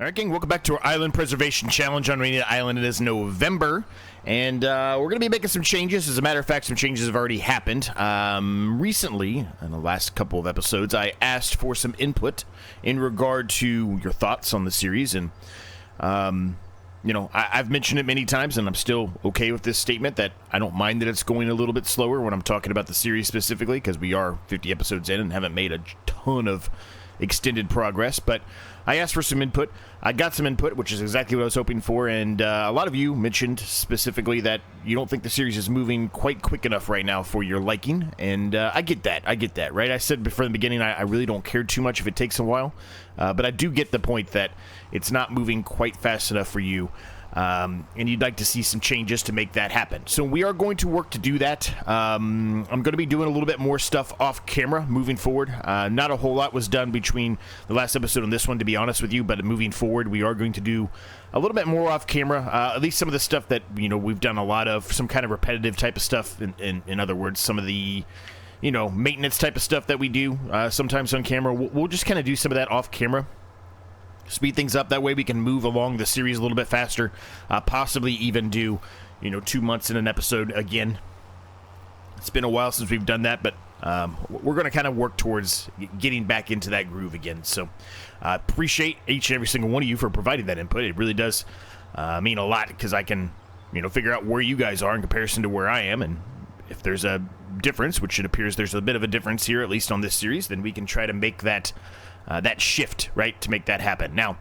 Alright, gang, welcome back to our Island Preservation Challenge on Ronida Island. It is November, and we're going to be making some changes. As a matter of fact, some changes have already happened. Recently, in the last couple of episodes, I asked for some input in regard to your thoughts on the series, and, you know, I've mentioned it many times, and I'm still okay with this statement that I don't mind that it's going a little bit slower when I'm talking about the series specifically, because we are 50 episodes in and haven't made a ton of extended progress, but I asked for some input. I got some input, which is exactly what I was hoping for, and a lot of you mentioned specifically that you don't think the series is moving quite quick enough right now for your liking, and I get that, right? I said before the beginning I really don't care too much if it takes a while, but I do get the point that it's not moving quite fast enough for you, and you'd like to see some changes to make that happen. So we are going to work to do that. I'm going to be doing a little bit more stuff off camera moving forward. Not a whole lot was done between the last episode and this one, to be honest with you, but moving forward we are going to do a little bit more off camera, at least some of the stuff that, you know, we've done a lot of, some kind of repetitive type of stuff, in other words, some of the, you know, maintenance type of stuff that we do sometimes on camera. We'll just kind of do some of that off camera. Speed things up, that way we can move along the series a little bit faster, possibly even do, you know, 2 months in an episode again. It's been a while since we've done that, but we're going to kind of work towards getting back into that groove again. So I appreciate each and every single one of you for providing that input. It really does mean a lot, because I can, you know, figure out where you guys are in comparison to where I am, and if there's a difference, which it appears there's a bit of a difference here, at least on this series, then we can try to make that that shift, right, to make that happen. Now,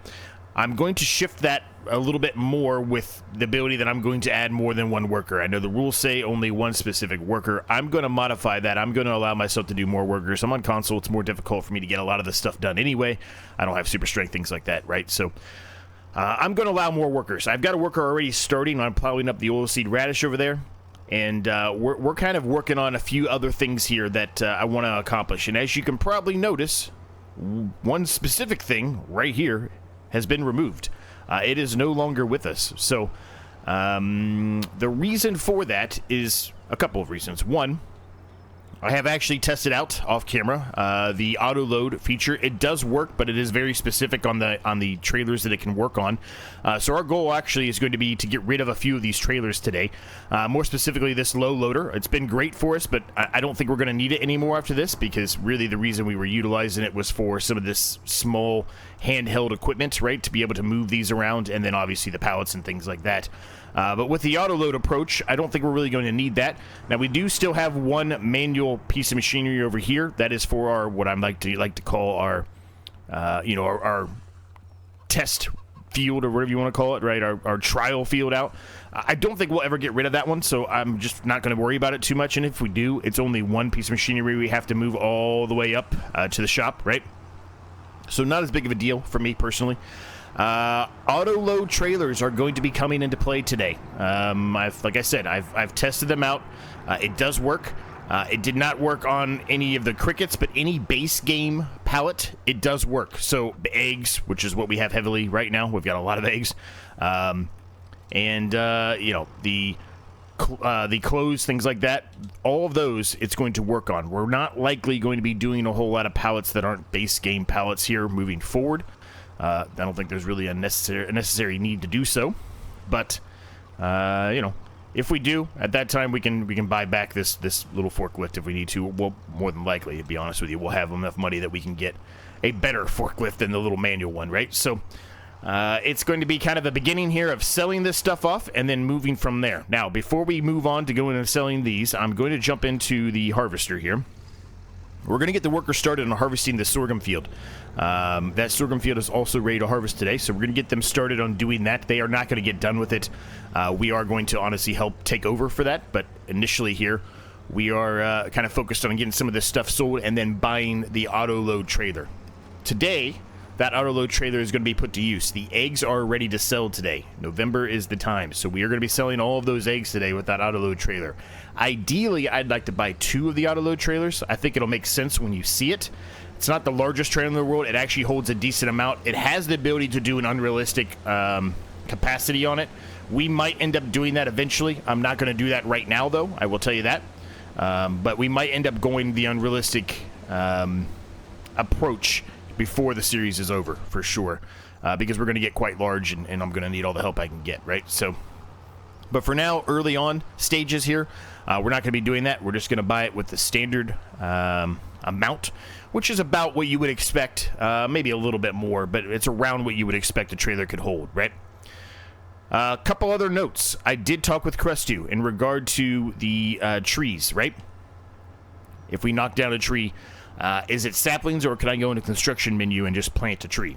I'm going to shift that a little bit more with the ability that I'm going to add more than one worker. I know the rules say only one specific worker. I'm going to modify that. I'm going to allow myself to do more workers. I'm on console. It's more difficult for me to get a lot of this stuff done anyway. I don't have super strength, things like that, right? So I'm going to allow more workers. I've got a worker already starting on plowing up the oilseed radish over there. And we're kind of working on a few other things here that I want to accomplish. And as you can probably notice, one specific thing right here has been removed. It is no longer with us. So the reason for that is a couple of reasons. One, I have actually tested out off camera the autoload feature. It does work, but it is very specific on the trailers that it can work on. So our goal actually is going to be to get rid of a few of these trailers today. More specifically, this low loader. It's been great for us, but I don't think we're going to need it anymore after this, because really the reason we were utilizing it was for some of this small handheld equipment, right, to be able to move these around, and then obviously the pallets and things like that. But with the autoload approach, I don't think we're really going to need that. Now, we do still have one manual piece of machinery over here. That is for our, what I like to call our, you know, our test field, or whatever you want to call it, right? Our trial field out. I don't think we'll ever get rid of that one, so I'm just not going to worry about it too much. And if we do, it's only one piece of machinery we have to move all the way up to the shop, right? So not as big of a deal for me personally. Auto-load trailers are going to be coming into play today. Like I said, I've tested them out. It does work. It did not work on any of the crickets, but any base game pallet, it does work. So the eggs, which is what we have heavily right now, we've got a lot of eggs, and you know, the clothes, things like that, all of those it's going to work on. We're not likely going to be doing a whole lot of pallets that aren't base game pallets here moving forward. I don't think there's really a necessary need to do so, but you know, if we do, at that time we can buy back this little forklift if we need to. Well, more than likely, to be honest with you, we'll have enough money that we can get a better forklift than the little manual one, right? So it's going to be kind of a beginning here of selling this stuff off and then moving from there. Now, before we move on to going and selling these, I'm going to jump into the harvester here. We're going to get the workers started on harvesting the sorghum field. That sorghum field is also ready to harvest today, so we're going to get them started on doing that. They are not going to get done with it. We are going to honestly help take over for that, but initially here, we are kind of focused on getting some of this stuff sold and then buying the auto-load trailer. Today, that autoload trailer is going to be put to use. The eggs are ready to sell today. November is the time, so we are going to be selling all of those eggs today with that autoload trailer. Ideally, I'd like to buy 2 of the autoload trailers. I think it'll make sense when you see it. It's not the largest trailer in the world. It actually holds a decent amount. It has the ability to do an unrealistic capacity on it. We might end up doing that eventually. I'm not going to do that right now, though. I will tell you that. But we might end up going the unrealistic approach before the series is over, for sure. Because we're going to get quite large, and I'm going to need all the help I can get, right? So, but for now, early on stages here, we're not going to be doing that. We're just going to buy it with the standard amount, which is about what you would expect, maybe a little bit more, but it's around what you would expect a trailer could hold, right? A couple other notes. I did talk with Crestu in regard to the trees, right? If we knock down a tree, is it saplings, or can I go into construction menu and just plant a tree?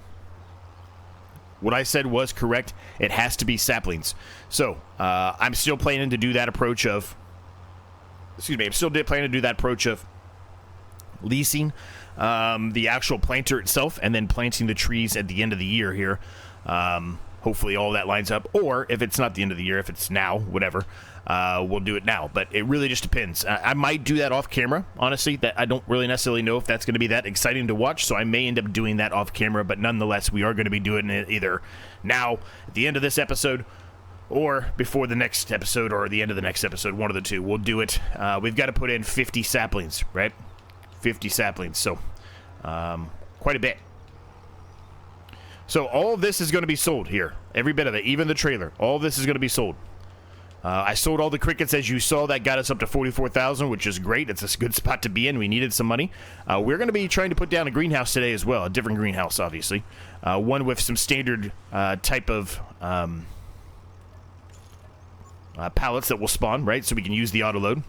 What I said was correct. It has to be saplings. So, I'm still planning to do that approach of... I'm still planning to do that approach of leasing the actual planter itself and then planting the trees at the end of the year here. Hopefully all that lines up. Or, if it's not the end of the year, if it's now, whatever, we'll do it now. But it really just depends. I might do that off camera, honestly. That I don't really necessarily know if that's going to be that exciting to watch, so I may end up doing that off camera. But nonetheless, we are going to be doing it either now, at the end of this episode, or before the next episode, or the end of the next episode. One of the two. We'll do it. We've got to put in 50 saplings, right? 50 saplings. So, quite a bit. So all of this is going to be sold here. Every bit of it, even the trailer. All of this is going to be sold. I sold all the crickets, as you saw. That got us up to 44,000, which is great. It's a good spot to be in. We needed some money. We're going to be trying to put down a greenhouse today as well. A different greenhouse, obviously. One with some standard type of pallets that will spawn, right? So we can use the autoload.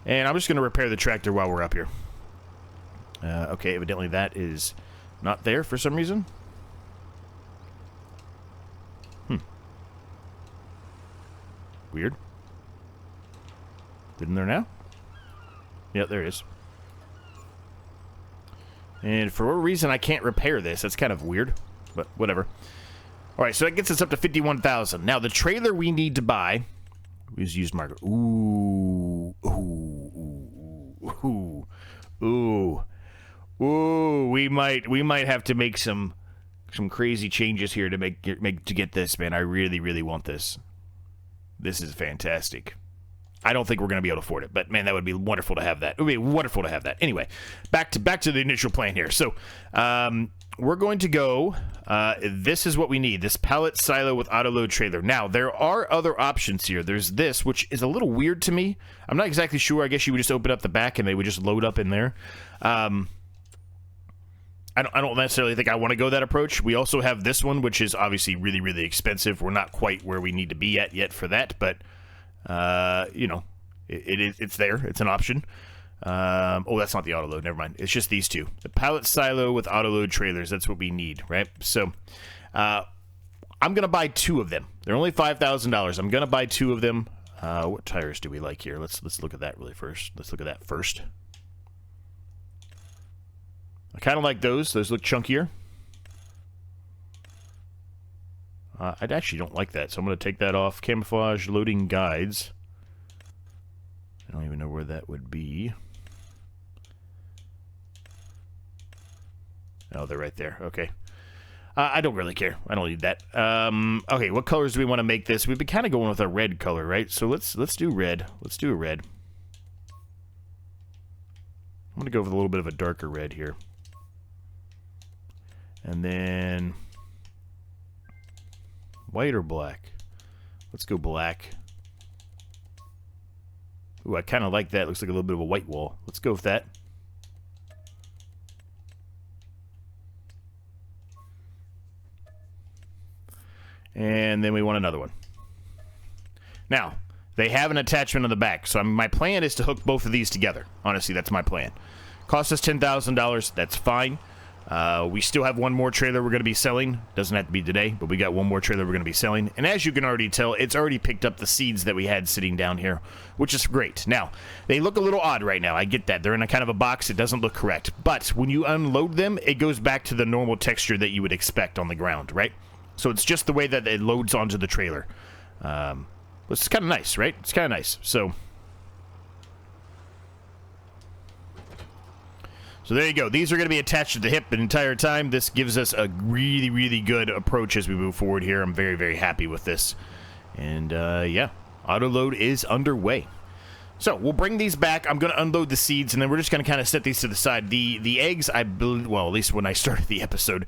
And I'm just going to repair the tractor while we're up here. Okay, evidently that is not there for some reason. Weird. Isn't there now? Yeah, there it is. And for what reason I can't repair this. That's kind of weird, but whatever. Alright, so that gets us up to 51,000. Now, the trailer we need to buy... is used marker. Ooh. We might have to make some crazy changes here to to get this, man. I really want this. This is fantastic. I don't think we're going to be able to afford it, but man, that would be wonderful to have that. It would be wonderful to have that. Anyway, back to the initial plan here. So, we're going to go, this is what we need, this pallet silo with autoload trailer. Now, there are other options here. There's this, which is a little weird to me. I'm not exactly sure. I guess you would just open up the back and they would just load up in there. I don't necessarily think I want to go that approach. We also have this one, which is obviously really expensive. We're not quite where we need to be at yet for that, but, you know, it's there. It's an option. Oh, that's not the autoload. Never mind. It's just these two. The pallet silo with autoload trailers. That's what we need, right? So, I'm going to buy 2 of them. They're only $5,000. I'm going to buy 2 of them. What tires do we like here? Let's look at that really first. Let's look at that first. I kind of like those. Those look chunkier. I actually don't like that, so I'm going to take that off. Camouflage loading guides. I don't even know where that would be. Oh, they're right there. Okay. I don't really care. I don't need that. Okay, what colors do we want to make this? We've been kind of going with a red color, right? So let's do red. Let's do a red. I'm going to go with a little bit of a darker red here. And then white or black? Let's go black. Ooh, I kind of like that. Looks like a little bit of a white wall. Let's go with that. And then we want another one. Now, they have an attachment on the back, so my plan is to hook both of these together. Honestly, that's my plan. Cost us $10,000. That's fine. We still have one more trailer we're going to be selling. Doesn't have to be today, but we got one more trailer we're going to be selling. And as you can already tell, it's already picked up the seeds that we had sitting down here, which is great. Now, they look a little odd right now. I get that. They're in a kind of a box. It doesn't look correct. But when you unload them, it goes back to the normal texture that you would expect on the ground, right? So it's just the way that it loads onto the trailer. It's kind of nice, right? It's kind of nice. So there you go. These are going to be attached to the hip the entire time. This gives us a really good approach as we move forward here. I'm very happy with this. And, yeah, autoload is underway. So we'll bring these back. I'm going to unload the seeds, and then we're just going to kind of set these to the side. The eggs, I believe, well, at least when I started the episode,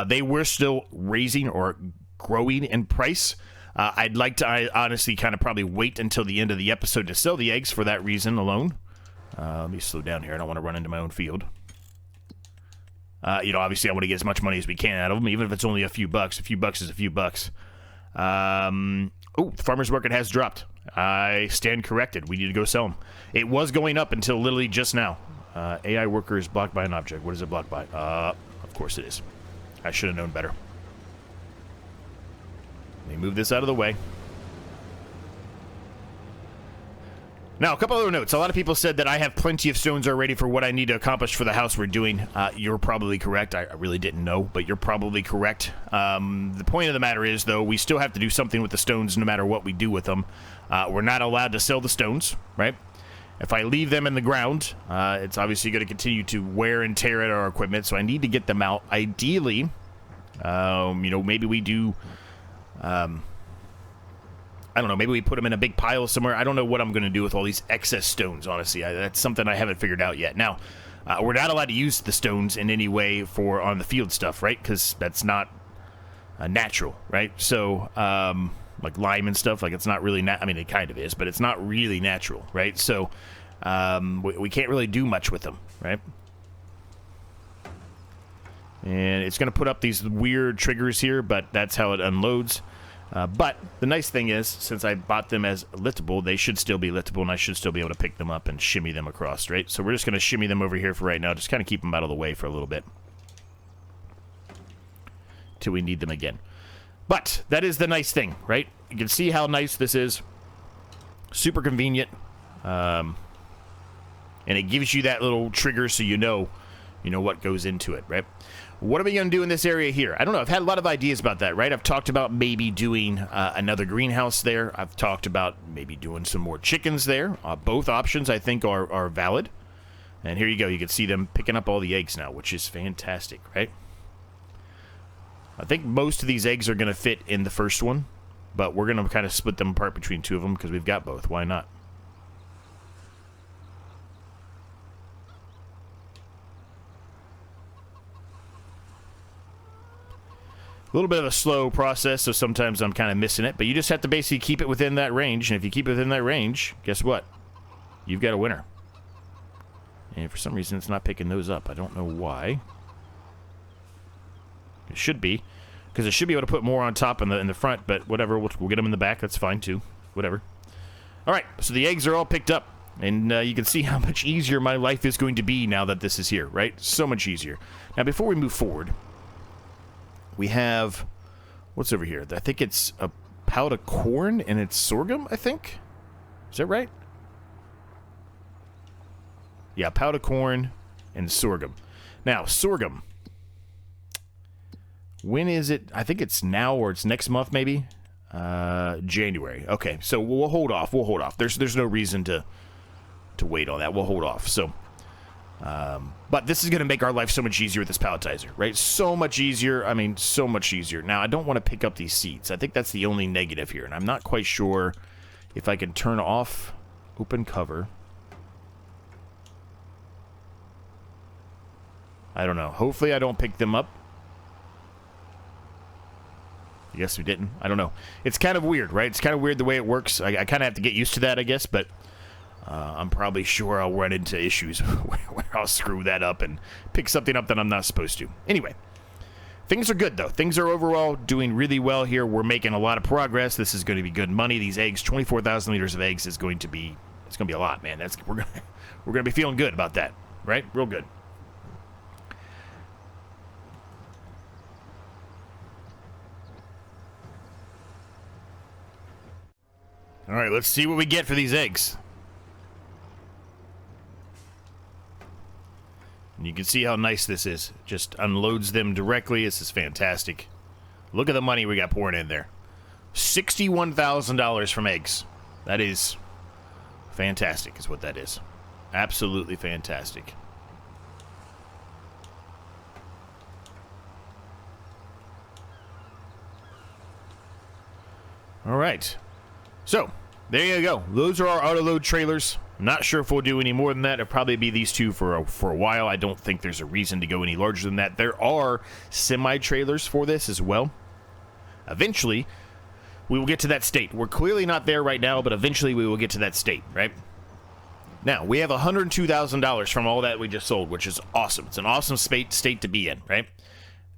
they were still raising or growing in price. I'd like to honestly kind of probably wait until the end of the episode to sell the eggs for that reason alone. Let me slow down here. I don't want to run into my own field. Obviously I want to get as much money as we can out of them, even if it's only a few bucks. A few bucks is a few bucks. Oh, the farmer's market has dropped. I stand corrected. We need to go sell them. It was going up until literally just now. AI worker is blocked by an object. What is it blocked by? Of course it is. I should have known better. Let me move this out of the way. Now, a couple other notes. A lot of people said that I have plenty of stones already for what I need to accomplish for the house we're doing. You're probably correct. I really didn't know, but you're probably correct. The point of the matter is, though, we still have to do something with the stones no matter what we do with them. We're not allowed to sell the stones, right? If I leave them in the ground, it's obviously going to continue to wear and tear at our equipment, so I need to get them out. Ideally, maybe we do... I don't know, maybe we put them in a big pile somewhere. I don't know what I'm going to do with all these excess stones, honestly. That's something I haven't figured out yet. Now, we're not allowed to use the stones in any way for on the field stuff, right? Because that's not natural, right? So, like lime and stuff, like it's not really, I mean, it kind of is, but it's not really natural, right? So, we can't really do much with them, right? And it's going to put up these weird triggers here, but that's how it unloads. But the nice thing is, since I bought them as liftable, they should still be liftable, and I should still be able to pick them up and shimmy them across, right? So we're just going to shimmy them over here for right now, just kind of keep them out of the way for a little bit. Till we need them again. But that is the nice thing, right? You can see how nice this is. Super convenient. And it gives you that little trigger so you know what goes into it, right? What are we going to do in this area here? I don't know. I've had a lot of ideas about that, right? I've talked about maybe doing another greenhouse there. I've talked about maybe doing some more chickens there. Both options, I think, are valid. And here you go. You can see them picking up all the eggs now, which is fantastic, right? I think most of these eggs are going to fit in the first one, but we're going to kind of split them apart between two of them because we've got both. Why not? A little bit of a slow process, so sometimes I'm kind of missing it, but you just have to basically keep it within that range, and if you keep it within that range, guess what? You've got a winner. And for some reason, it's not picking those up. I don't know why. It should be, because it should be able to put more on top in the front, but whatever, we'll get them in the back. That's fine, too. Whatever. All right, so the eggs are all picked up, and you can see how much easier my life is going to be now that this is here, right? So much easier. Now, before we move forward... we have, what's over here? I think it's a pallet of corn and it's sorghum, I think. Is that right? Yeah, pallet of corn and sorghum. Now, sorghum. When is it? I think it's now or it's next month, maybe? January. Okay, so we'll hold off. We'll hold off. There's no reason to wait on that. We'll hold off. So... but this is going to make our life so much easier with this palletizer, right? So much easier. I mean, so much easier. Now, I don't want to pick up these seeds. I think that's the only negative here, and I'm not quite sure if I can turn off open cover. I don't know. Hopefully, I don't pick them up. I guess we didn't. I don't know. It's kind of weird, right? It's kind of weird the way it works. I kind of have to get used to that, I guess, but... I'm probably sure I'll run into issues where I'll screw that up and pick something up that I'm not supposed to. Anyway, things are good, though. Things are overall doing really well here. We're making a lot of progress. This is going to be good money. These eggs, 24,000 liters of eggs is going to be, it's going to be a lot, man. We're going to be feeling good about that, right? Real good. All right, let's see what we get for these eggs. And you can see how nice this is. Just unloads them directly. This is fantastic. Look at the money we got pouring in there. $61,000 from eggs. That is fantastic is what that is. Absolutely fantastic. All right. So, there you go. Those are our autoload trailers. I'm not sure if we'll do any more than that. It'll probably be these two for a while. I don't think there's a reason to go any larger than that. There are semi-trailers for this as well. Eventually, we will get to that state. We're clearly not there right now, but eventually we will get to that state, right? Now, we have $102,000 from all that we just sold, which is awesome. It's an awesome state to be in, right?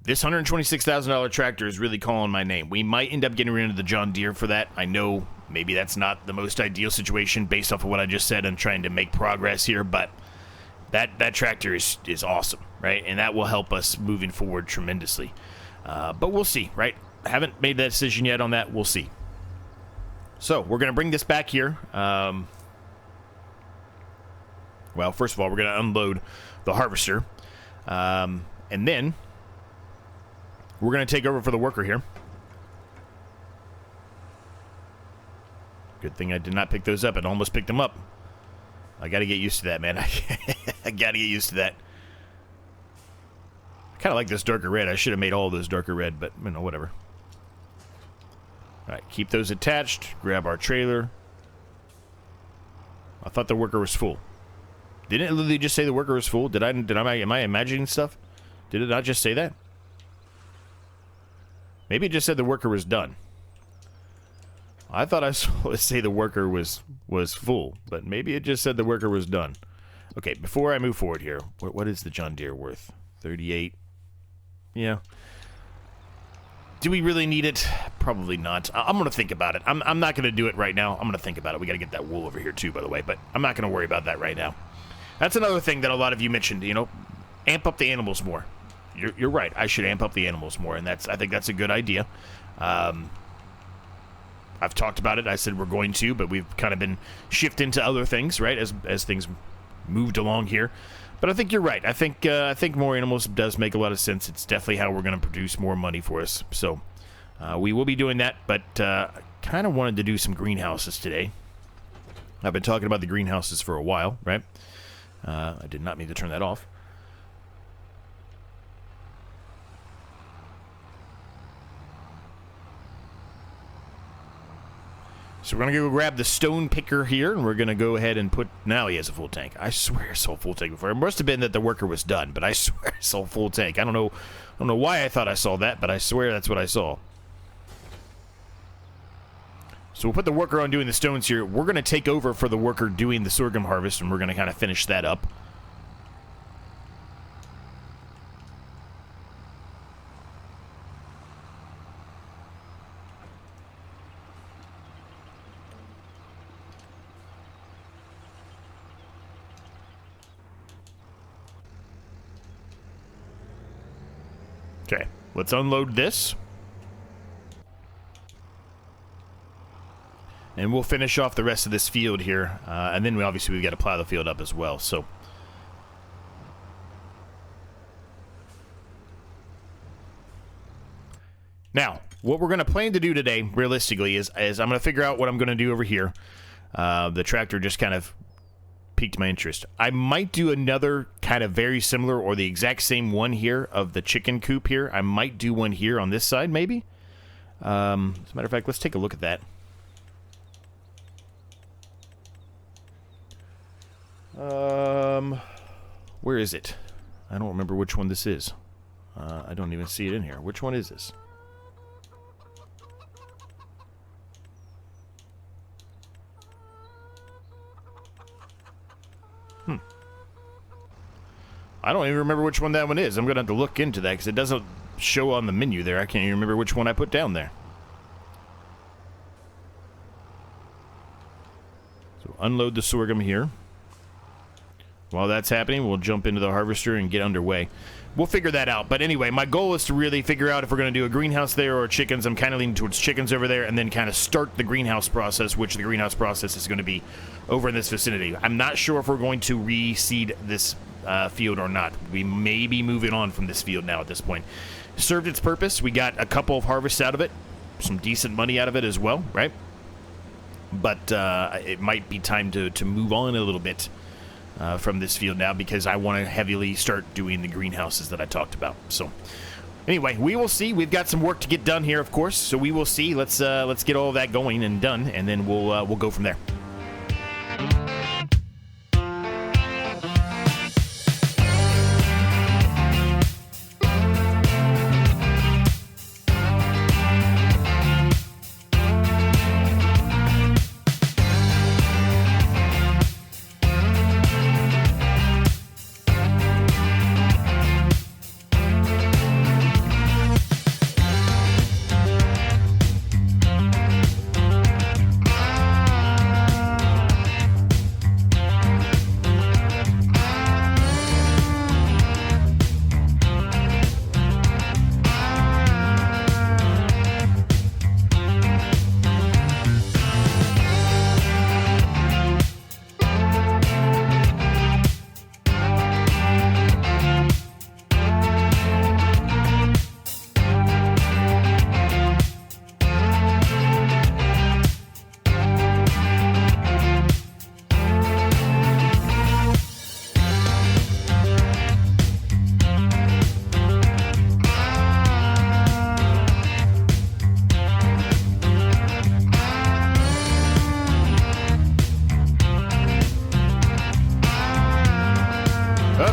This $126,000 tractor is really calling my name. We might end up getting rid of the John Deere for that. I know maybe that's not the most ideal situation based off of what I just said and trying to make progress here, but that tractor is awesome, right? And that will help us moving forward tremendously. But we'll see, right? I haven't made that decision yet on that. We'll see. So we're going to bring this back here. Well, first of all, we're going to unload the harvester. And then we're going to take over for the worker here. Good thing I did not pick those up. I almost picked them up. I got to get used to that, man. I got to get used to that. I kind of like this darker red. I should have made all of those darker red, but, you know, whatever. All right, keep those attached. Grab our trailer. I thought the worker was full. Didn't it literally just say the worker was full? Am I imagining stuff? Did it not just say that? Maybe it just said the worker was done. I thought I saw it say the worker was full, but maybe it just said the worker was done. Okay, before I move forward here, what is the John Deere worth? 38. Yeah. Do we really need it? Probably not. I'm going to think about it. I'm not going to do it right now. I'm going to think about it. We got to get that wool over here too, by the way, but I'm not going to worry about that right now. That's another thing that a lot of you mentioned, you know, amp up the animals more. You're right. I should amp up the animals more, and I think that's a good idea. I've talked about it. I said we're going to, but we've kind of been shifting to other things, right, as things moved along here. But I think you're right. I think more animals does make a lot of sense. It's definitely how we're going to produce more money for us. So we will be doing that, but I kind of wanted to do some greenhouses today. I've been talking about the greenhouses for a while, right? I did not mean to turn that off. So we're going to go grab the stone picker here, and we're going to go ahead and put... Now he has a full tank. I swear I saw a full tank before. It must have been that the worker was done, but I swear I saw a full tank. I don't know why I thought I saw that, but I swear that's what I saw. So we'll put the worker on doing the stones here. We're going to take over for the worker doing the sorghum harvest, and we're going to kind of finish that up. Okay, let's unload this. And we'll finish off the rest of this field here. And then we've got to plow the field up as well. So now, what we're going to plan to do today, realistically, is I'm going to figure out what I'm going to do over here. The tractor just kind of piqued my interest. I might do another kind of very similar or the exact same one here of the chicken coop here. I might do one here on this side, maybe. As a matter of fact, let's take a look at that. Where is it? I don't remember which one this is. I don't even see it in here. Which one is this? I don't even remember which one that one is. I'm going to have to look into that because it doesn't show on the menu there. I can't even remember which one I put down there. So unload the sorghum here. While that's happening, we'll jump into the harvester and get underway. We'll figure that out. But anyway, my goal is to really figure out if we're going to do a greenhouse there or chickens. I'm kind of leaning towards chickens over there, and then kind of start the greenhouse process, which the greenhouse process is going to be over in this vicinity. I'm not sure if we're going to reseed this field or not. We may be moving on from this field now at this point. Served its purpose. We got a couple of harvests out of it, some decent money out of it as well, right? But it might be time to move on a little bit from this field now because I want to heavily start doing the greenhouses that I talked about. So anyway, we will see. We've got some work to get done here, of course, so we will see. Let's get all of that going and done, and then we'll go from there.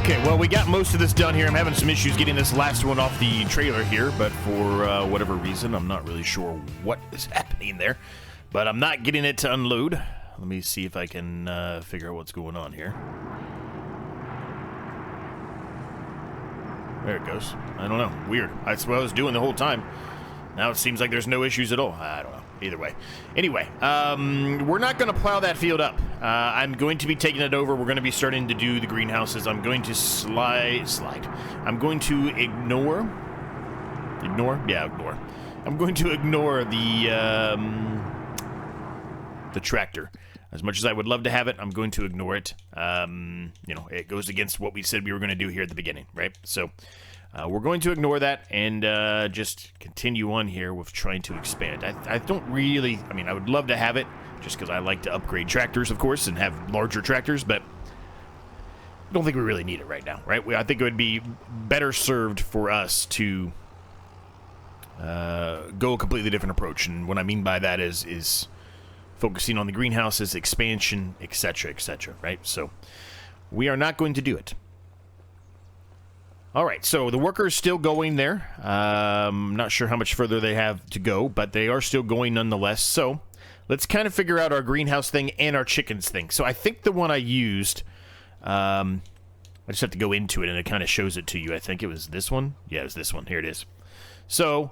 Okay, well, we got most of this done here. I'm having some issues getting this last one off the trailer here, but for whatever reason, I'm not really sure what is happening there. But I'm not getting it to unload. Let me see if I can figure out what's going on here. There it goes. I don't know. Weird. That's what I was doing the whole time. Now it seems like there's no issues at all. I don't know. Either way. Anyway, we're not going to plow that field up. I'm going to be taking it over. We're going to be starting to do the greenhouses. I'm going to slide. I'm going to ignore. Yeah, ignore. I'm going to ignore the tractor. As much as I would love to have it, I'm going to ignore it. You know, it goes against what we said we were going to do here at the beginning, right? So we're going to ignore that and just continue on here with trying to expand. I don't really, I mean, I would love to have it just because I like to upgrade tractors, of course, and have larger tractors, but I don't think we really need it right now, right? I think it would be better served for us to go a completely different approach. And what I mean by that is focusing on the greenhouses, expansion, etc., right? So we are not going to do it. All right, so the worker is still going there. Not sure how much further they have to go, but they are still going nonetheless. So let's kind of figure out our greenhouse thing and our chickens thing. So I think the one I used, I just have to go into it and it kind of shows it to you. I think it was this one. Yeah, it was this one. Here it is. So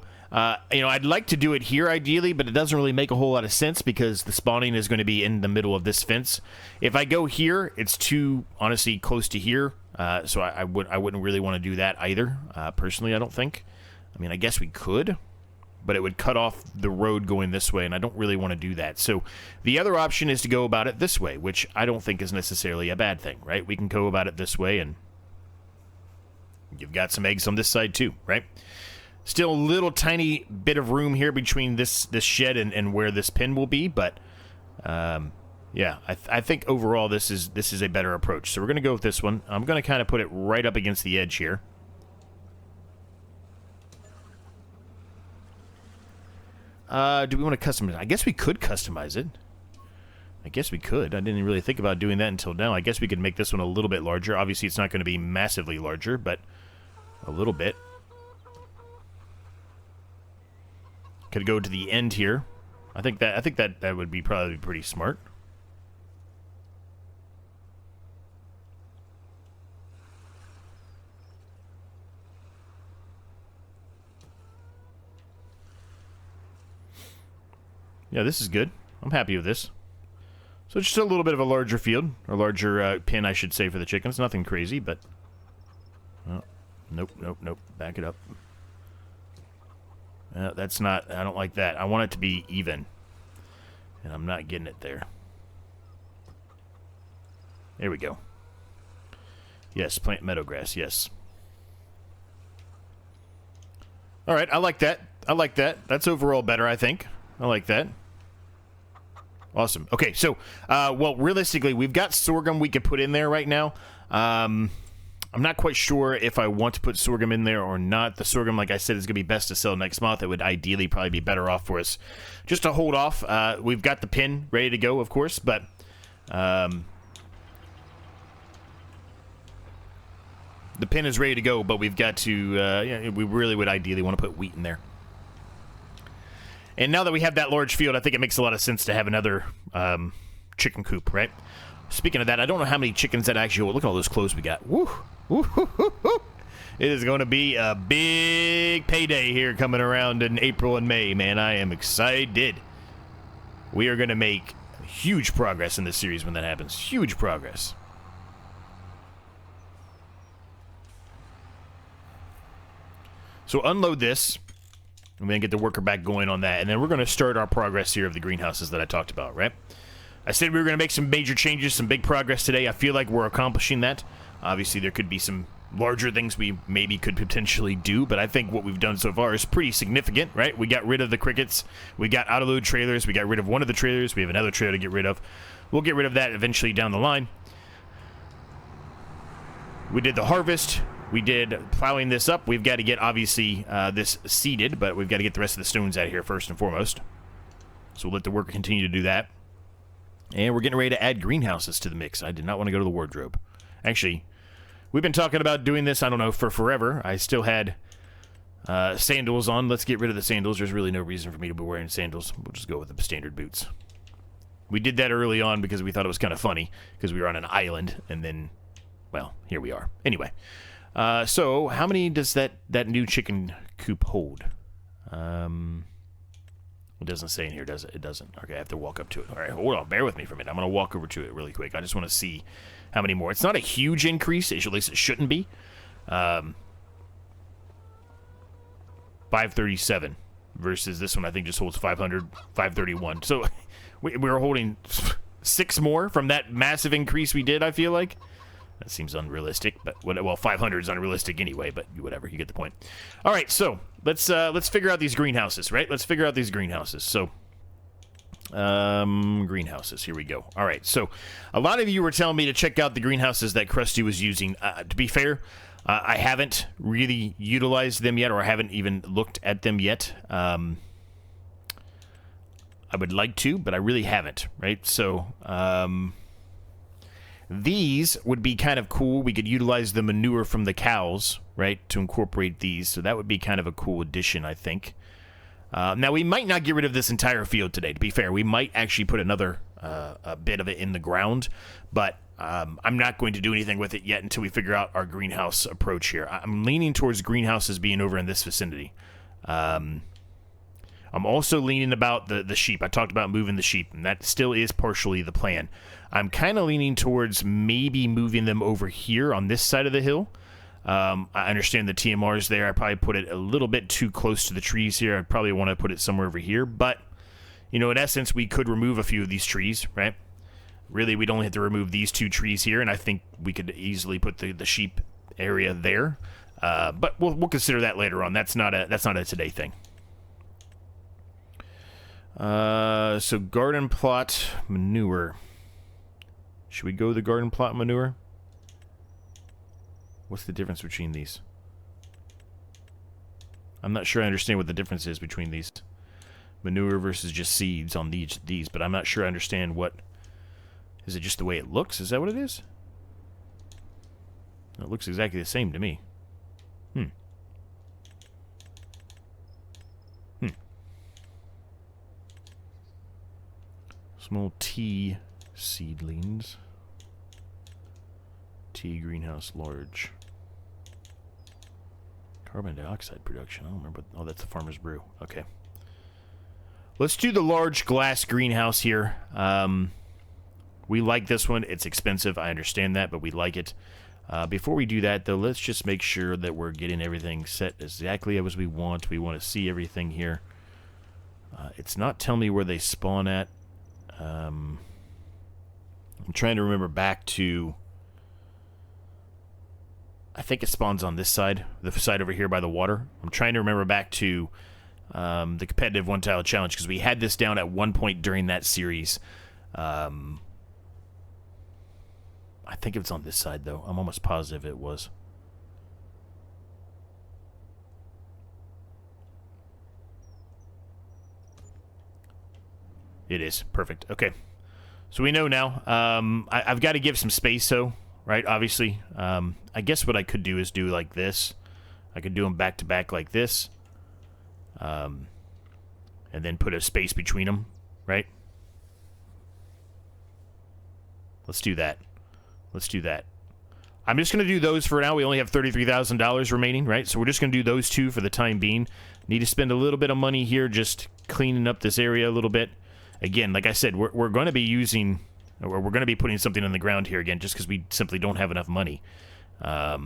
you know, I'd like to do it here ideally, but it doesn't really make a whole lot of sense because the spawning is going to be in the middle of this fence. If I go here, it's too, honestly, close to here, so I wouldn't really want to do that either, personally, I don't think. I mean, I guess we could, but it would cut off the road going this way, and I don't really want to do that. So the other option is to go about it this way, which I don't think is necessarily a bad thing, right? We can go about it this way, and you've got some eggs on this side too, right? Still a little tiny bit of room here between this shed and where this pen will be, but yeah, I think overall this is a better approach. So we're going to go with this one. I'm going to kind of put it right up against the edge here. Do we want to customize it? I guess we could customize it. I guess we could. I didn't really think about doing that until now. I guess we could make this one a little bit larger. Obviously, it's not going to be massively larger, but a little bit. Could go to the end here. I think that would be probably pretty smart. Yeah, this is good. I'm happy with this. So just a little bit of a larger field, or larger pin, I should say, for the chickens. Nothing crazy, but oh, nope. Back it up. That's not, I don't like that. I want it to be even. And I'm not getting it there. There we go. Yes, plant meadowgrass, yes. Alright, I like that. I like that. That's overall better, I think. I like that. Awesome. Okay, so, well, realistically, we've got sorghum we could put in there right now. I'm not quite sure if I want to put sorghum in there or not. The sorghum, like I said, is going to be best to sell next month. It would ideally probably be better off for us just to hold off. We've got the pin ready to go, of course, but the pin is ready to go, but we've got to, yeah, we really would ideally want to put wheat in there. And now that we have that large field, I think it makes a lot of sense to have another chicken coop, right? Speaking of that, I don't know how many chickens that actually... Look at all those clothes we got. Woo! Woo! It is going to be a big payday here coming around in April and May, man. I am excited. We are going to make huge progress in this series when that happens. Huge progress. So unload this. And then get the worker back going on that. And then we're going to start our progress here of the greenhouses that I talked about, right? I said we were going to make some major changes, some big progress today. I feel like we're accomplishing that. Obviously, there could be some larger things we maybe could potentially do, but I think what we've done so far is pretty significant, right? We got rid of the crickets. We got autoload trailers. We got rid of one of the trailers. We have another trailer to get rid of. We'll get rid of that eventually down the line. We did the harvest. We did plowing this up. We've got to get, obviously, this seeded, but we've got to get the rest of the stones out of here first and foremost. So we'll let the worker continue to do that. And we're getting ready to add greenhouses to the mix. I did not want to go to the wardrobe. Actually, we've been talking about doing this, I don't know, for forever. I still had sandals on. Let's get rid of the sandals. There's really no reason for me to be wearing sandals. We'll just go with the standard boots. We did that early on because we thought it was kind of funny because we were on an island, and then, well, here we are. Anyway, so how many does that new chicken coop hold? It doesn't say in here, does it? It doesn't. Okay, I have to walk up to it. All right, hold on. Bear with me for a minute. I'm going to walk over to it really quick. I just want to see how many more. It's not a huge increase. At least it shouldn't be. 537 versus this one I think just holds 500, 531. So we're holding 6 more from that massive increase we did, I feel like. That seems unrealistic, but well, 500 is unrealistic anyway, but whatever, you get the point. All right, so let's figure out these greenhouses, right? Let's figure out these greenhouses. So greenhouses, here we go. All right, so a lot of you were telling me to check out the greenhouses that Krusty was using. To be fair, I haven't really utilized them yet, or I haven't even looked at them yet. I would like to, but I really haven't, right? So these would be kind of cool. We could utilize the manure from the cows, right, to incorporate these. So that would be kind of a cool addition, I think. Now, we might not get rid of this entire field today, to be fair. We might actually put another a bit of it in the ground, but I'm not going to do anything with it yet until we figure out our greenhouse approach here. I'm leaning towards greenhouses being over in this vicinity. I'm also leaning about the sheep. I talked about moving the sheep, and that still is partially the plan. I'm kind of leaning towards maybe moving them over here on this side of the hill. I understand the TMR's there. I probably put it a little bit too close to the trees here. I'd probably want to put it somewhere over here. But, you know, in essence, we could remove a few of these trees, right? Really, we'd only have to remove these 2 trees here, and I think we could easily put the sheep area there. But we'll consider that later on. That's not a today thing. So garden plot manure. Should we go the garden plot manure? What's the difference between these? I'm not sure I understand what the difference is between these. Manure versus just seeds on these, but I'm not sure I understand what... Is it just the way it looks? Is that what it is? It looks exactly the same to me. Small tea seedlings. Tea greenhouse large. Carbon dioxide production. I don't remember. Oh, that's the Farmer's Brew. Okay. Let's do the large glass greenhouse here. We like this one. It's expensive. I understand that, but we like it. Before we do that, though, let's just make sure that we're getting everything set exactly as we want. We want to see everything here. It's not telling me where they spawn at. I'm trying to remember back to... I think it spawns on this side, the side over here by the water. I'm trying to remember back to the competitive one-tile challenge, because we had this down at one point during that series. I think it was on this side, though. I'm almost positive it was. It is. Perfect. Okay. So we know now. I've got to give some space, though, right? Obviously. I guess what I could do is do like this. I could do them back-to-back like this. And then put a space between them, right? Let's do that. Let's do that. I'm just going to do those for now. We only have $33,000 remaining, right? So we're just going to do those 2 for the time being. Need to spend a little bit of money here just cleaning up this area a little bit. Again, like I said, we're going to be using... Or we're going to be putting something on the ground here again just because we simply don't have enough money. But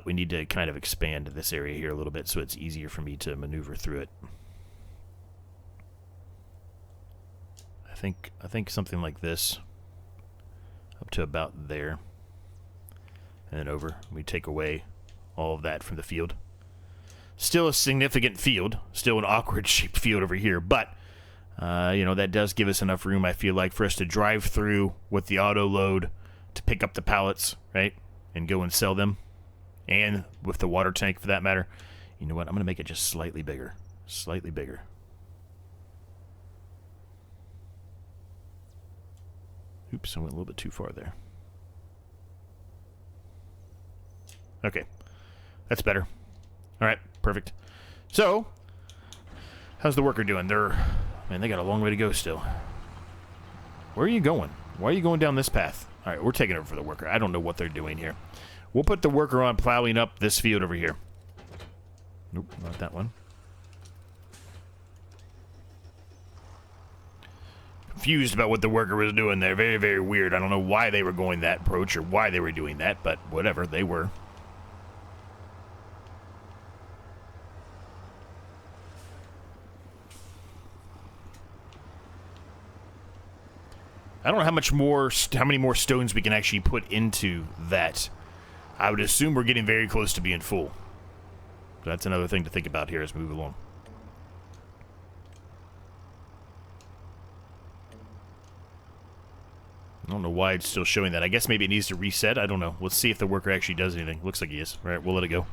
we need to kind of expand this area here a little bit so it's easier for me to maneuver through it. I think something like this up to about there, and then over. We take away all of that from the field. Still a significant field, still an awkward shaped field over here, but you know, that does give us enough room, I feel like, for us to drive through with the auto load to pick up the pallets, right, and go and sell them, and with the water tank for that matter. You know what? I'm gonna make it just slightly bigger, slightly bigger. Oops, I went a little bit too far there. Okay. That's better. Alright, perfect. So, how's the worker doing? Man, they got a long way to go still. Where are you going? Why are you going down this path? Alright, we're taking over for the worker. I don't know what they're doing here. We'll put the worker on plowing up this field over here. Nope, not that one. Confused about what the worker was doing there. Very, very weird. I don't know why they were going that approach or why they were doing that, but whatever, they were. I don't know how many more stones we can actually put into that. I would assume we're getting very close to being full. That's another thing to think about here as we move along. I don't know why it's still showing that. I guess maybe it needs to reset. I don't know. Let's see if the worker actually does anything. Looks like he is. All right, we'll let it go.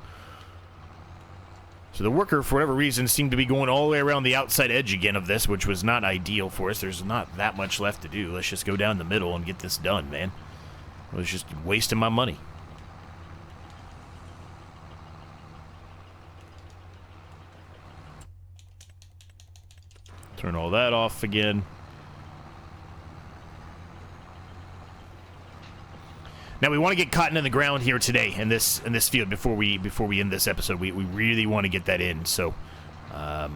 So the worker, for whatever reason, seemed to be going all the way around the outside edge again of this, which was not ideal for us. There's not that much left to do. Let's just go down the middle and get this done, man. I was just wasting my money. Turn all that off again. Now we want to get cotton in the ground here today in this field before we end this episode. We really want to get that in, so that's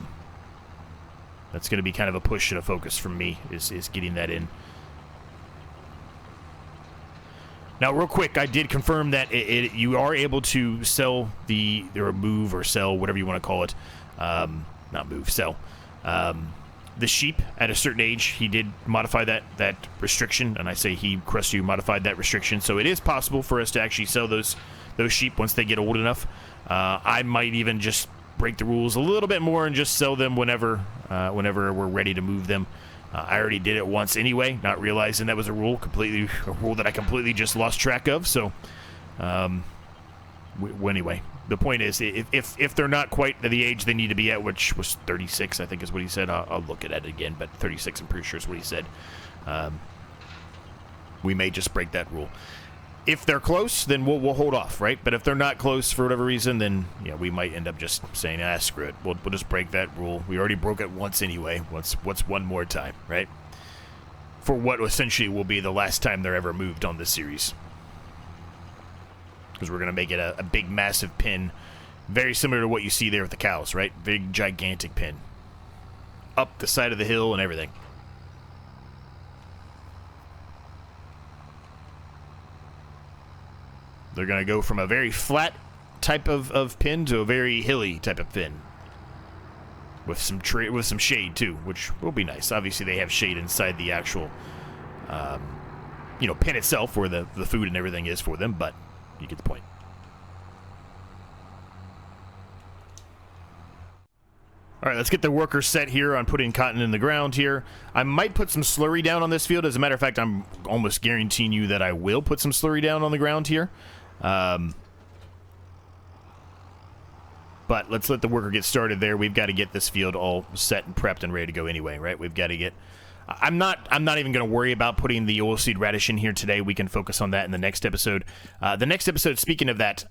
going to be kind of a push and a focus from me is getting that in. Now, real quick, I did confirm that you are able to sell or move or sell, whatever you want to call it. Not move, sell. The sheep at a certain age, he did modify that restriction, and I say he, Crusty, modified that restriction, so it is possible for us to actually sell those sheep once they get old enough. I might even just break the rules a little bit more and just sell them whenever we're ready to move them. I already did it once anyway, not realizing that was a rule that I completely just lost track of. So, anyway, the point is, if they're not quite the age they need to be at, which was 36, I think is what he said. I'll look at it again, but 36, I'm pretty sure is what he said. We may just break that rule. If they're close, then we'll hold off, right? But if they're not close for whatever reason, then yeah, we might end up just saying, screw it. We'll just break that rule. We already broke it once anyway. What's one more time, right? For what essentially will be the last time they're ever moved on this series. Because we're going to make it a big, massive pin. Very similar to what you see there with the cows, right? Big, gigantic pin. Up the side of the hill and everything. They're going to go from a very flat type of pin to a very hilly type of pin. With some shade, too, which will be nice. Obviously, they have shade inside the actual, pin itself, where the food and everything is for them, but you get the point. All right, let's get the worker set here on putting cotton in the ground here. I might put some slurry down on this field. As a matter of fact, I'm almost guaranteeing you that I will put some slurry down on the ground here. But let's let the worker get started there. We've got to get this field all set and prepped and ready to go anyway, right? We've got to get... I'm not even going to worry about putting the oilseed radish in here today. We can focus on that in the next episode. The next episode, speaking of that,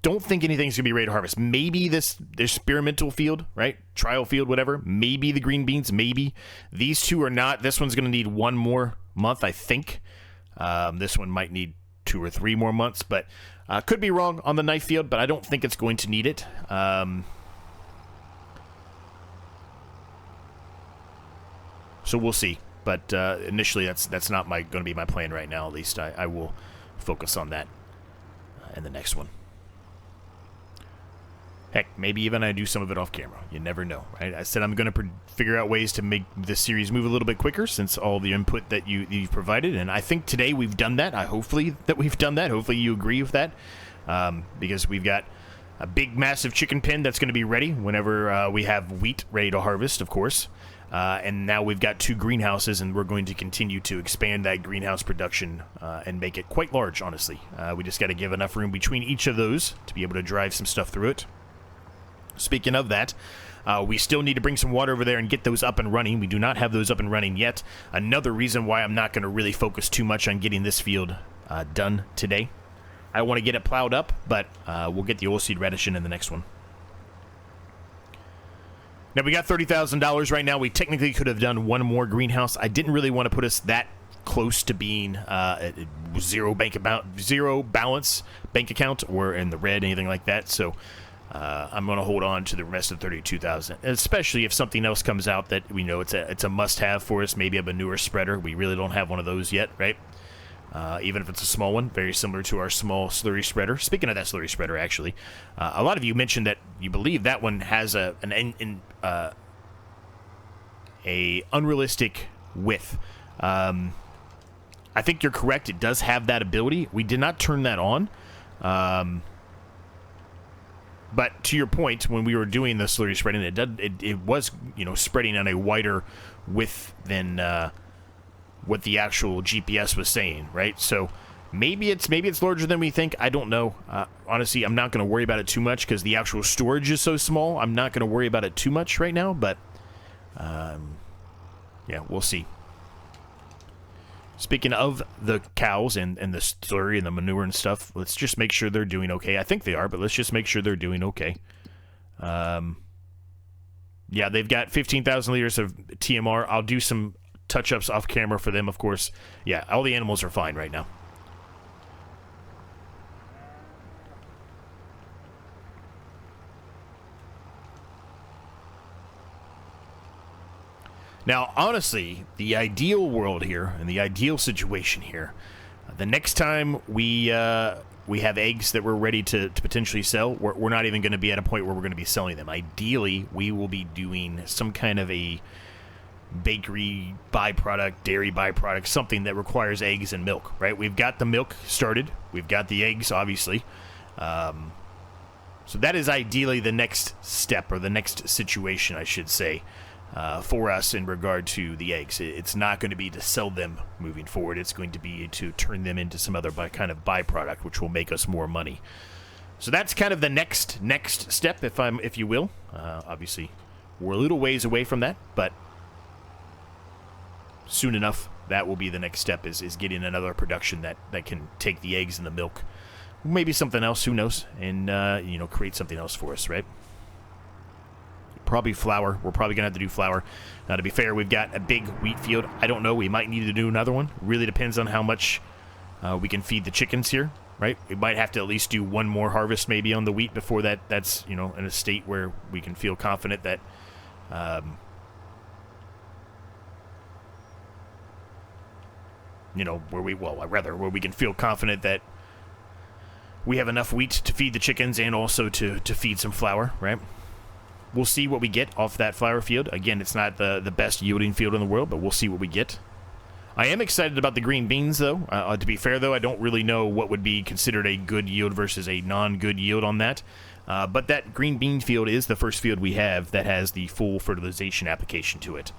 don't think anything's going to be ready to harvest. Maybe this experimental field, right? Trial field, whatever. Maybe the green beans, maybe. These two are not. This one's going to need 1 more month, I think. This one might need 2 or 3 more months, but could be wrong on the knife field, but I don't think it's going to need it. So we'll see. But initially, that's not going to be my plan right now. At least I will focus on that in the next one. Heck, maybe even I do some of it off camera. You never know, right? I said I'm going to figure out ways to make this series move a little bit quicker since all the input that you've provided, and I think today we've done that. Hopefully we've done that. Hopefully you agree with that, because we've got a big, massive chicken pen that's going to be ready whenever we have wheat ready to harvest, of course. And now we've got 2 greenhouses, and we're going to continue to expand that greenhouse production and make it quite large, honestly. We just got to give enough room between each of those to be able to drive some stuff through it. Speaking of that, we still need to bring some water over there and get those up and running. We do not have those up and running yet. Another reason why I'm not going to really focus too much on getting this field done today. I want to get it plowed up, but we'll get the oilseed radish in the next one. Now, we got $30,000 right now. We technically could have done one more greenhouse. I didn't really want to put us that close to being zero balance bank account or in the red, anything like that. So I'm going to hold on to the rest of 32,000, especially if something else comes out that we know it's a must-have for us. Maybe a manure spreader. We really don't have one of those yet, right? Even if it's a small one, very similar to our small slurry spreader. Speaking of that slurry spreader, actually, a lot of you mentioned that you believe that one has a unrealistic width. I think you're correct. It does have that ability. We did not turn that on. But to your point, when we were doing the slurry spreading, it was spreading on a wider width than what the actual GPS was saying, right? So maybe it's larger than we think. I don't know. Honestly, I'm not going to worry about it too much because the actual storage is so small. I'm not going to worry about it too much right now, but yeah, we'll see. Speaking of the cows and the slurry and the manure and stuff, let's just make sure they're doing okay. I think they are, but let's just make sure they're doing okay. Yeah, they've got 15,000 liters of TMR. I'll do some touch-ups off camera for them, of course. Yeah, all the animals are fine right now. Now, honestly, the ideal world here and the ideal situation here, the next time we have eggs that we're ready to potentially sell, we're not even going to be at a point where we're going to be selling them. Ideally, we will be doing some kind of a bakery byproduct, dairy byproduct, something that requires eggs and milk, right? We've got the milk started. We've got the eggs, obviously. So that is ideally the next step, or the next situation, I should say, for us in regard to the eggs. It's not going to be to sell them moving forward. It's going to be to turn them into some other kind of byproduct, which will make us more money. So that's kind of the next step, if you will. Obviously, we're a little ways away from that, but soon enough, that will be the next step, is getting another production that can take the eggs and the milk, maybe something else, who knows, and create something else for us, right? Probably flour. We're probably gonna have to do flour. Now, to be fair, we've got a big wheat field. I don't know. We might need to do another one. Really depends on how much we can feed the chickens here, right? We might have to at least do one more harvest maybe on the wheat before that's in a state where we can feel confident that where we can feel confident that we have enough wheat to feed the chickens and also to feed some flour, right? We'll see what we get off that flour field. Again, it's not the best yielding field in the world, but we'll see what we get. I am excited about the green beans, though. To be fair, though, I don't really know what would be considered a good yield versus a non-good yield on that. But that green bean field is the first field we have that has the full fertilization application to it.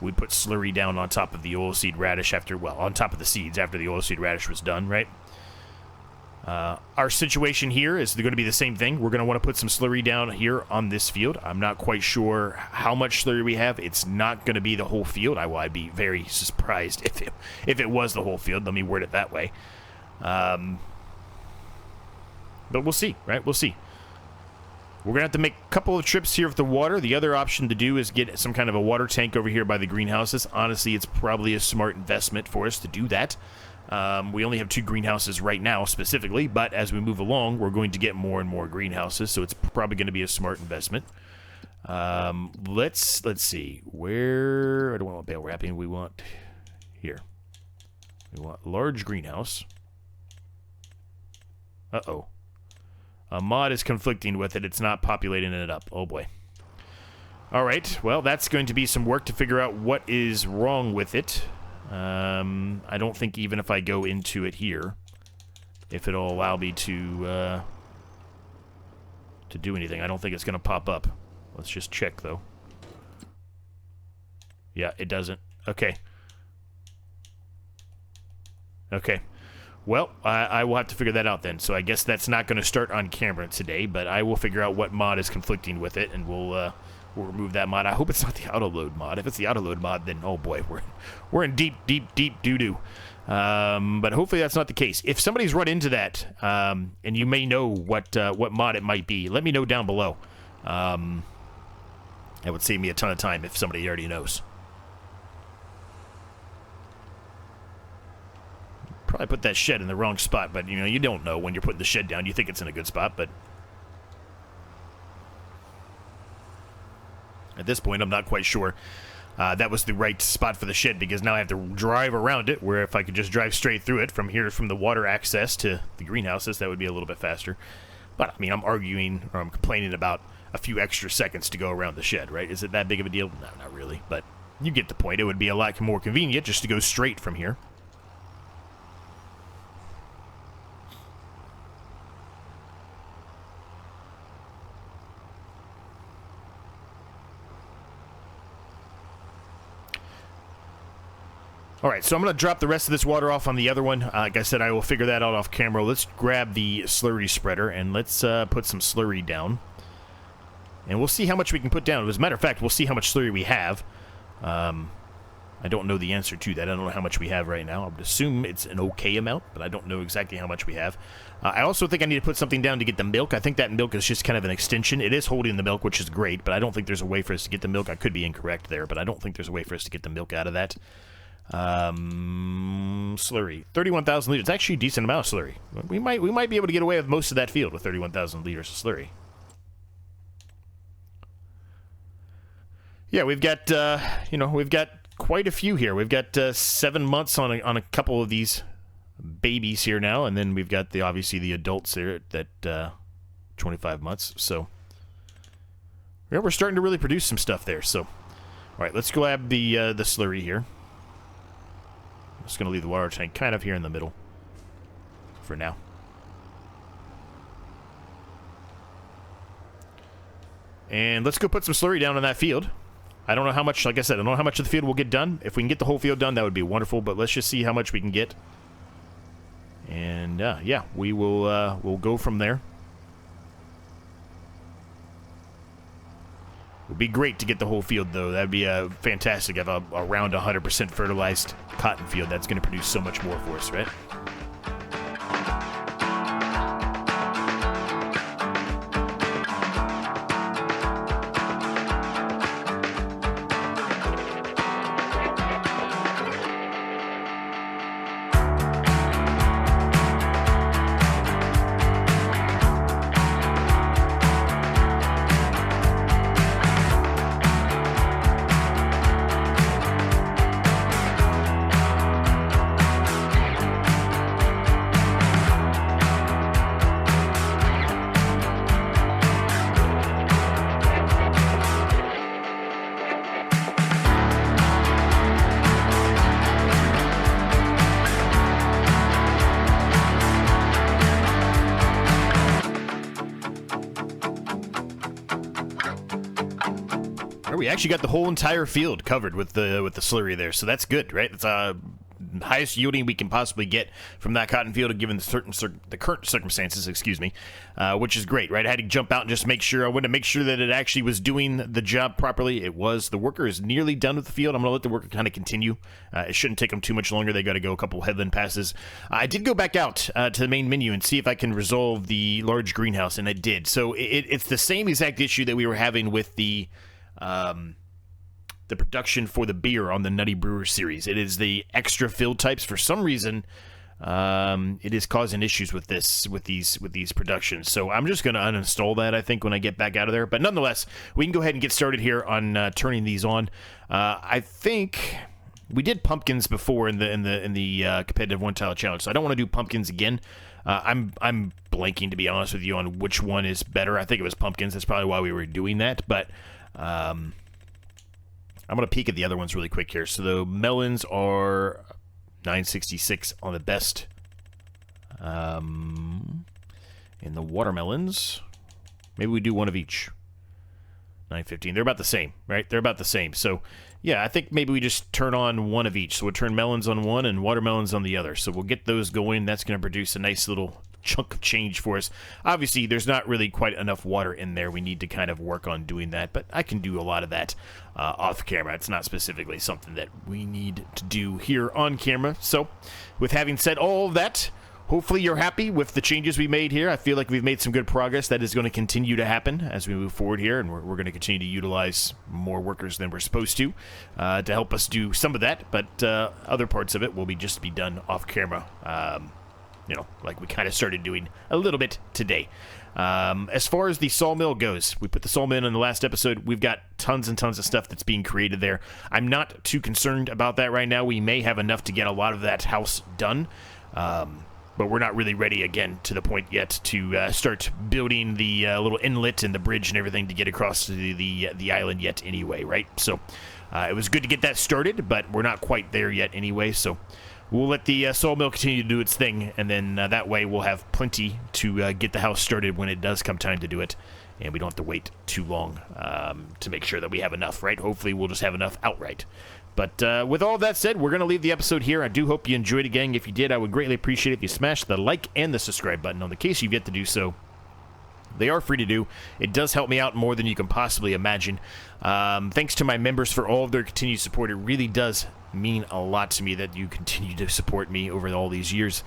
We put slurry down on top of the oilseed radish on top of the seeds after the oilseed radish was done, right? Our situation here is going to be the same thing. We're going to want to put some slurry down here on this field. I'm not quite sure how much slurry we have. It's not going to be the whole field. I'd be very surprised if it was the whole field. Let me word it that way. But we'll see, right? We'll see. We're going to have to make a couple of trips here with the water. The other option to do is get some kind of a water tank over here by the greenhouses. Honestly, it's probably a smart investment for us to do that. We only have 2 greenhouses right now specifically, but as we move along, we're going to get more and more greenhouses, so it's probably going to be a smart investment. Let's see. Where... I don't want bale wrapping. We want... Here. We want large greenhouse. Uh-oh. A mod is conflicting with it. It's not populating it up. Oh, boy. All right. Well, that's going to be some work to figure out what is wrong with it. I don't think even if I go into it here, if it'll allow me to do anything. I don't think it's going to pop up. Let's just check, though. Yeah, it doesn't. Okay. Okay. Well, I will have to figure that out then. So I guess that's not going to start on camera today, but I will figure out what mod is conflicting with it, and we'll remove that mod. I hope it's not the autoload mod. If it's the autoload mod, then oh boy, we're in deep doo-doo. But hopefully that's not the case. If somebody's run into that, and you may know what mod it might be, let me know down below. That would save me a ton of time if somebody already knows. Probably put that shed in the wrong spot, but you don't know when you're putting the shed down. You think it's in a good spot, but at this point I'm not quite sure that was the right spot for the shed, because now I have to drive around it, where if I could just drive straight through it from here, from the water access to the greenhouses, that would be a little bit faster. But I mean, I'm arguing, or I'm complaining about a few extra seconds to go around the shed, right? Is it that big of a deal? No, not really, but you get the point. It would be a lot more convenient just to go straight from here. All right, so I'm going to drop the rest of this water off on the other one. Like I said, I will figure that out off camera. Let's grab the slurry spreader, and let's put some slurry down. And we'll see how much we can put down. As a matter of fact, we'll see how much slurry we have. I don't know the answer to that. I don't know how much we have right now. I would assume it's an okay amount, but I don't know exactly how much we have. I also think I need to put something down to get the milk. I think that milk is just kind of an extension. It is holding the milk, which is great, but I don't think there's a way for us to get the milk. I could be incorrect there, but I don't think there's a way for us to get the milk out of that. Slurry, 31,000 liters. It's actually a decent amount of slurry. We might be able to get away with most of that field with 31,000 liters of slurry. Yeah, we've got we've got quite a few here. We've got 7 months on a couple of these babies here now, and then we've got obviously the adults there at 25 months. So yeah, we're starting to really produce some stuff there. So all right, let's grab the slurry here. I'm just going to leave the water tank kind of here in the middle for now. And let's go put some slurry down on that field. I don't know how much, like I said, I don't know how much of the field will get done. If we can get the whole field done, that would be wonderful, but let's just see how much we can get. And, yeah, we will we'll go from there. It would be great to get the whole field, though. That would be fantastic. Have around 100% fertilized cotton field. That's going to produce so much more for us, right? We actually got the whole entire field covered with the slurry there, so that's good, right? That's highest yielding we can possibly get from that cotton field, given the current circumstances, excuse me, which is great, right? I had to jump out and just make sure. I wanted to make sure that it actually was doing the job properly. It was. The worker is nearly done with the field. I'm going to let the worker kind of continue. It shouldn't take them too much longer. They got to go a couple headland passes. I did go back out to the main menu and see if I can resolve the large greenhouse, and I did. So it's the same exact issue that we were having with the production for the beer on the Nutty Brewer series. It is the extra fill types. For some reason, it is causing issues with these productions. So I'm just going to uninstall that, I think, when I get back out of there. But nonetheless, we can go ahead and get started here on turning these on. I think we did pumpkins before in the competitive one tile challenge, so I don't want to do pumpkins again. I'm blanking, to be honest with you, on which one is better. I think it was pumpkins. That's probably why we were doing that. But I'm going to peek at the other ones really quick here. So the melons are 966 on the best. In the watermelons, maybe we do one of each. 9:15. They're about the same, right? They're about the same. So, yeah, I think maybe we just turn on one of each. So we'll turn melons on one and watermelons on the other. So we'll get those going. That's going to produce a nice little chunk of change for us. Obviously, there's not really quite enough water in there. We need to kind of work on doing that, but I can do a lot of that off camera. It's not specifically something that we need to do here on camera. So, with having said all of that, hopefully you're happy with the changes we made here. I feel like we've made some good progress. That is going to continue to happen as we move forward here, and we're going to continue to utilize more workers than we're supposed to help us do some of that, but other parts of it will just be done off camera, you know, like we kind of started doing a little bit today. As far as the sawmill goes, we put the sawmill in the last episode. We've got tons and tons of stuff that's being created there. I'm not too concerned about that right now. We may have enough to get a lot of that house done, but we're not really ready, again, to the point yet to start building the little inlet and the bridge and everything to get across to the island yet anyway, right? So it was good to get that started, but we're not quite there yet anyway, so we'll let the sawmill continue to do its thing, and then that way we'll have plenty to get the house started when it does come time to do it, and we don't have to wait too long to make sure that we have enough, right? Hopefully we'll just have enough outright. But with all that said, we're going to leave the episode here. I do hope you enjoyed it, gang. If you did, I would greatly appreciate it if you smash the like and the subscribe button. On the case you've yet to do so, they are free to do. It does help me out more than you can possibly imagine. Thanks to my members for all of their continued support. It really does mean a lot to me that you continue to support me over all these years.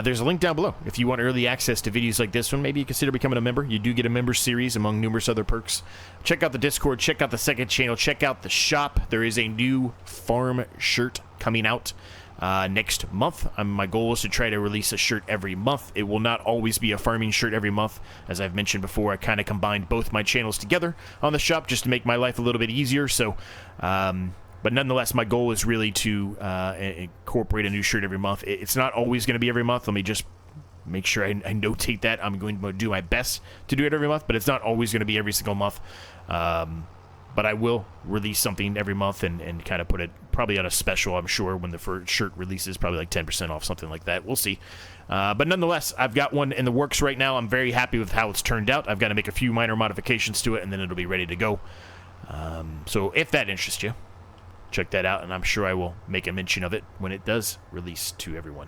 There's a link down below. If you want early access to videos like this one, maybe you consider becoming a member. You do get a member series among numerous other perks. Check out the Discord. Check out the second channel. Check out the shop. There is a new farm shirt coming out next month. My goal is to try to release a shirt every month. It will not always be a farming shirt every month. As I've mentioned before, I kind of combined both my channels together on the shop just to make my life a little bit easier. So, but nonetheless, my goal is really to incorporate a new shirt every month. It's not always going to be every month. Let me just make sure I notate that. I'm going to do my best to do it every month, but it's not always going to be every single month. But I will release something every month and kind of put it probably on a special, I'm sure, when the first shirt releases, probably like 10% off, something like that. We'll see. But nonetheless, I've got one in the works right now. I'm very happy with how it's turned out. I've got to make a few minor modifications to it, and then it'll be ready to go. So if that interests you, check that out, and I'm sure I will make a mention of it when it does release to everyone.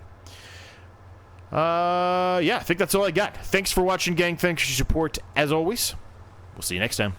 Yeah, I think that's all I got. Thanks for watching, gang. Thanks for your support, as always. We'll see you next time.